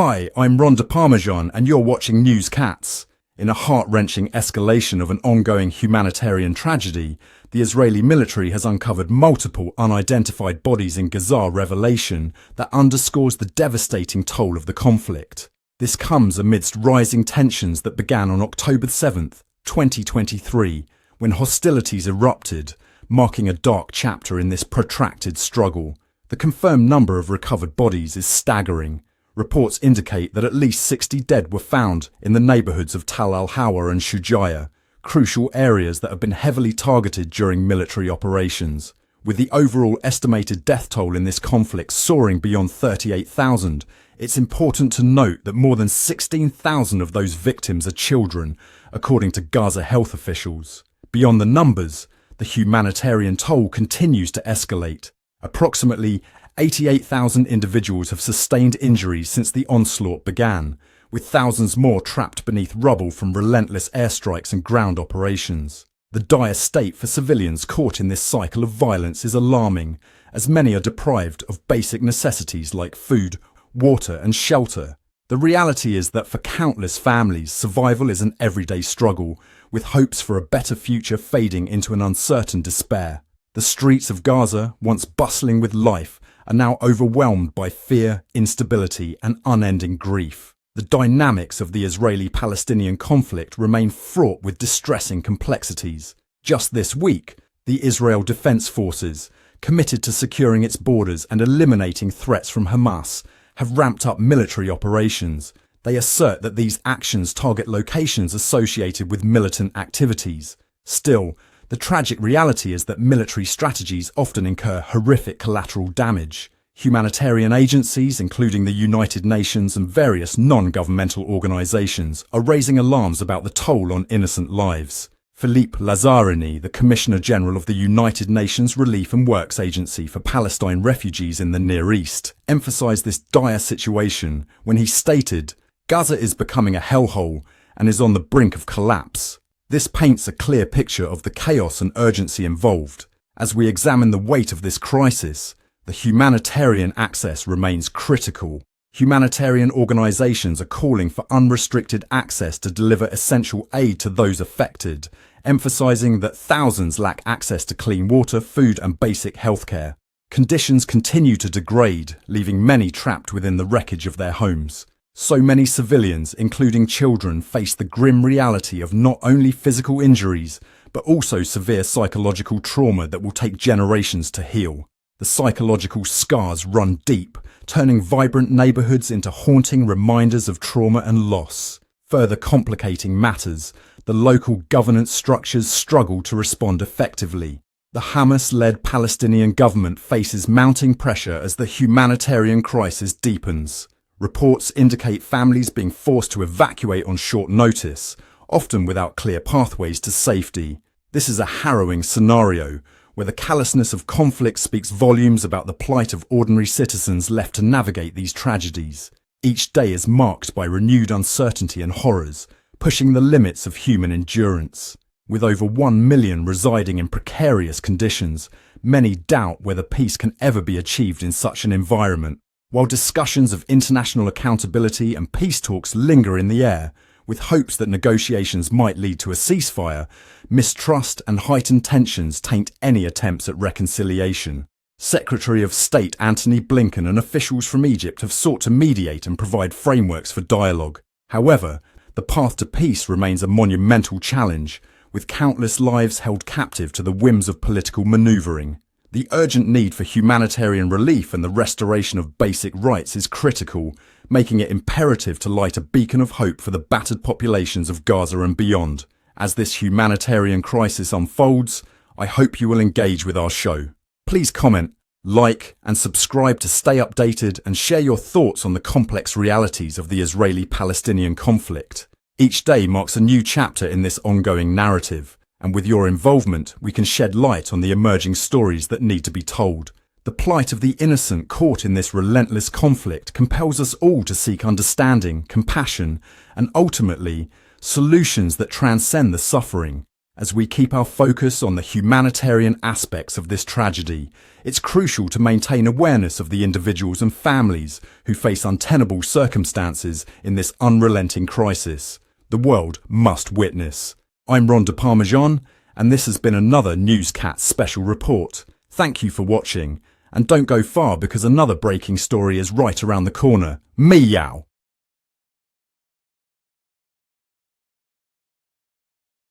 Hi, I'm Ron de Parmesan and you're watching News Cats. In a heart-wrenching escalation of an ongoing humanitarian tragedy, the Israeli military has uncovered multiple unidentified bodies in Gaza revelation that underscores the devastating toll of the conflict. This comes amidst rising tensions that began on October 7th, 2023, when hostilities erupted, marking a dark chapter in this protracted struggle. The confirmed number of recovered bodies is staggering. Reports indicate that at least 60 dead were found in the neighbourhoods of Tal al-Hawa and Shujaiya, crucial areas that have been heavily targeted during military operations. With the overall estimated death toll in this conflict soaring beyond 38,000, it's important to note that more than 16,000 of those victims are children, according to Gaza health officials. Beyond the numbers, the humanitarian toll continues to escalate. Approximately 88,000 individuals have sustained injuries since the onslaught began, with thousands more trapped beneath rubble from relentless airstrikes and ground operations. The dire state for civilians caught in this cycle of violence is alarming, as many are deprived of basic necessities like food, water and shelter. The reality is that for countless families, survival is an everyday struggle, with hopes for a better future fading into an uncertain despair. The streets of Gaza, once bustling with life, are now overwhelmed by fear, instability and unending grief. The dynamics of the Israeli-Palestinian conflict remain fraught with distressing complexities. Just this week, the Israel Defense Forces, committed to securing its borders and eliminating threats from Hamas, have ramped up military operations. They assert that these actions target locations associated with militant activities. Still, the tragic reality is that military strategies often incur horrific collateral damage. Humanitarian agencies, including the United Nations and various non-governmental organizations, are raising alarms about the toll on innocent lives. Philippe Lazzarini, the Commissioner General of the United Nations Relief and Works Agency for Palestine refugees in the Near East, emphasized this dire situation when he stated, "Gaza is becoming a hellhole and is on the brink of collapse." This paints a clear picture of the chaos and urgency involved. As we examine the weight of this crisis, the humanitarian access remains critical. Humanitarian organizations are calling for unrestricted access to deliver essential aid to those affected, emphasizing that thousands lack access to clean water, food and basic healthcare. Conditions continue to degrade, leaving many trapped within the wreckage of their homes. So many civilians, including children, face the grim reality of not only physical injuries, but also severe psychological trauma that will take generations to heal. The psychological scars run deep, turning vibrant neighborhoods into haunting reminders of trauma and loss. Further complicating matters, the local governance structures struggle to respond effectively. The Hamas-led Palestinian government faces mounting pressure as the humanitarian crisis deepens. Reports indicate families being forced to evacuate on short notice, often without clear pathways to safety. This is a harrowing scenario, where the callousness of conflict speaks volumes about the plight of ordinary citizens left to navigate these tragedies. Each day is marked by renewed uncertainty and horrors, pushing the limits of human endurance. With over 1 million residing in precarious conditions, many doubt whether peace can ever be achieved in such an environment. While discussions of international accountability and peace talks linger in the air, with hopes that negotiations might lead to a ceasefire, mistrust and heightened tensions taint any attempts at reconciliation. Secretary of State Antony Blinken and officials from Egypt have sought to mediate and provide frameworks for dialogue. However, the path to peace remains a monumental challenge, with countless lives held captive to the whims of political maneuvering. The urgent need for humanitarian relief and the restoration of basic rights is critical, making it imperative to light a beacon of hope for the battered populations of Gaza and beyond. As this humanitarian crisis unfolds, I hope you will engage with our show. Please comment, like and subscribe to stay updated and share your thoughts on the complex realities of the Israeli-Palestinian conflict. Each day marks a new chapter in this ongoing narrative, and with your involvement, we can shed light on the emerging stories that need to be told. The plight of the innocent caught in this relentless conflict compels us all to seek understanding, compassion, and ultimately, solutions that transcend the suffering. As we keep our focus on the humanitarian aspects of this tragedy, it's crucial to maintain awareness of the individuals and families who face untenable circumstances in this unrelenting crisis. The world must witness. I'm Ron de Parmesan, and this has been another Newscat special report. Thank you for watching, and don't go far because another breaking story is right around the corner. Meow!